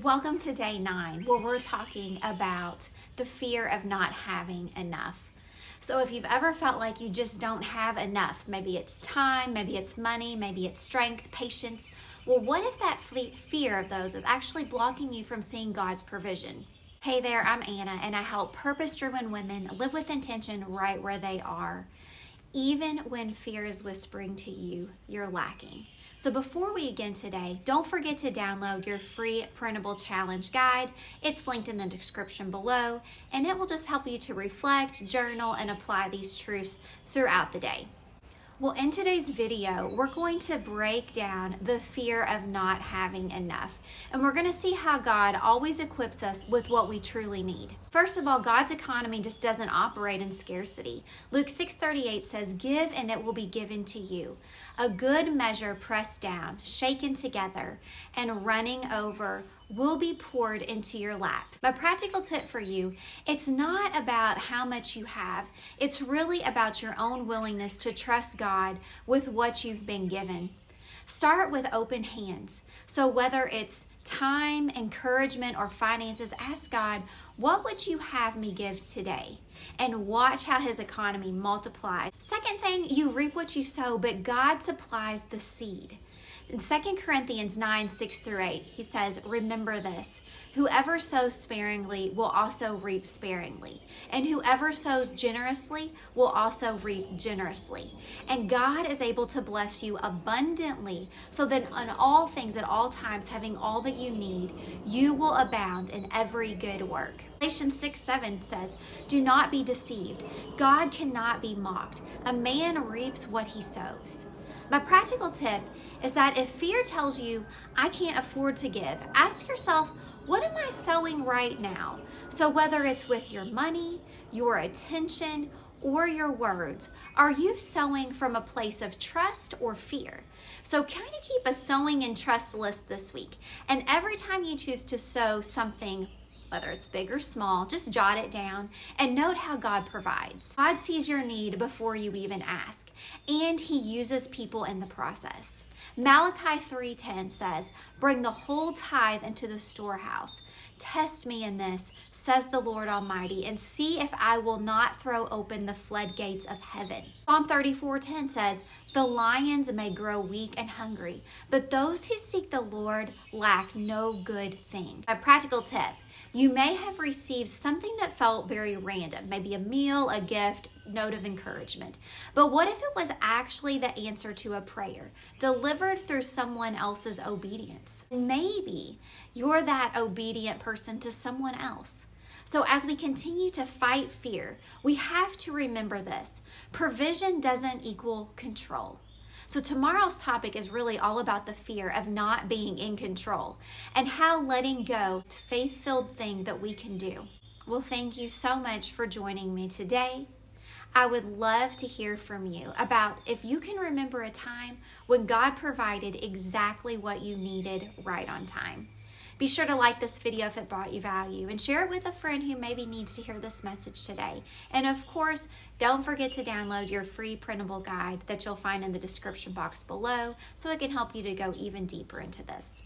Welcome to day 9, where we're talking about the fear of not having enough. So if you've ever felt like you just don't have enough, maybe it's time, maybe it's money, maybe it's strength, patience, well, what if that fear of those is actually blocking you from seeing God's provision? Hey there, I'm Anna, and I help purpose-driven women live with intention right where they are, even when fear is whispering to you you're lacking. So before we begin today, don't forget to download your free printable challenge guide. It's linked in the description below, and it will just help you to reflect, journal, and apply these truths throughout the day. Well, in today's video, we're going to break down the fear of not having enough. And we're going to see how God always equips us with what we truly need. First of all, God's economy just doesn't operate in scarcity. Luke 6:38 says, "Give and it will be given to you. A good measure pressed down, shaken together, and running over will be poured into your lap." My practical tip for you, it's not about how much you have. It's really about your own willingness to trust God with what you've been given. Start with open hands. So whether it's time, encouragement, or finances, ask God, what would you have me give today? And watch how his economy multiplies. Second thing, you reap what you sow, but God supplies the seed. In 2 Corinthians 9:6-8, he says, "Remember this, whoever sows sparingly will also reap sparingly, and whoever sows generously will also reap generously. And God is able to bless you abundantly, so that in all things at all times, having all that you need, you will abound in every good work." Galatians 6:7 says, "Do not be deceived. God cannot be mocked. A man reaps what he sows." My practical tip is that if fear tells you, I can't afford to give, ask yourself, what am I sowing right now? So whether it's with your money, your attention, or your words, are you sowing from a place of trust or fear? So kind of keep a sowing and trust list this week. And every time you choose to sow something, whether it's big or small, just jot it down and note how God provides. God sees your need before you even ask, and he uses people in the process. Malachi 3:10 says, "Bring the whole tithe into the storehouse. Test me in this, says the Lord Almighty, and see if I will not throw open the floodgates of heaven." Psalm 34:10 says, "The lions may grow weak and hungry, but those who seek the Lord lack no good thing." A practical tip, you may have received something that felt very random, maybe a meal, a gift, note of encouragement. But what if it was actually the answer to a prayer, delivered through someone else's obedience? Maybe you're that obedient person to someone else. So as we continue to fight fear, we have to remember this: provision doesn't equal control. So tomorrow's topic is really all about the fear of not being in control and how letting go is a faith-filled thing that we can do. Well, thank you so much for joining me today. I would love to hear from you about if you can remember a time when God provided exactly what you needed right on time. Be sure to like this video if it brought you value and share it with a friend who maybe needs to hear this message today. And of course, don't forget to download your free printable guide that you'll find in the description box below so it can help you to go even deeper into this.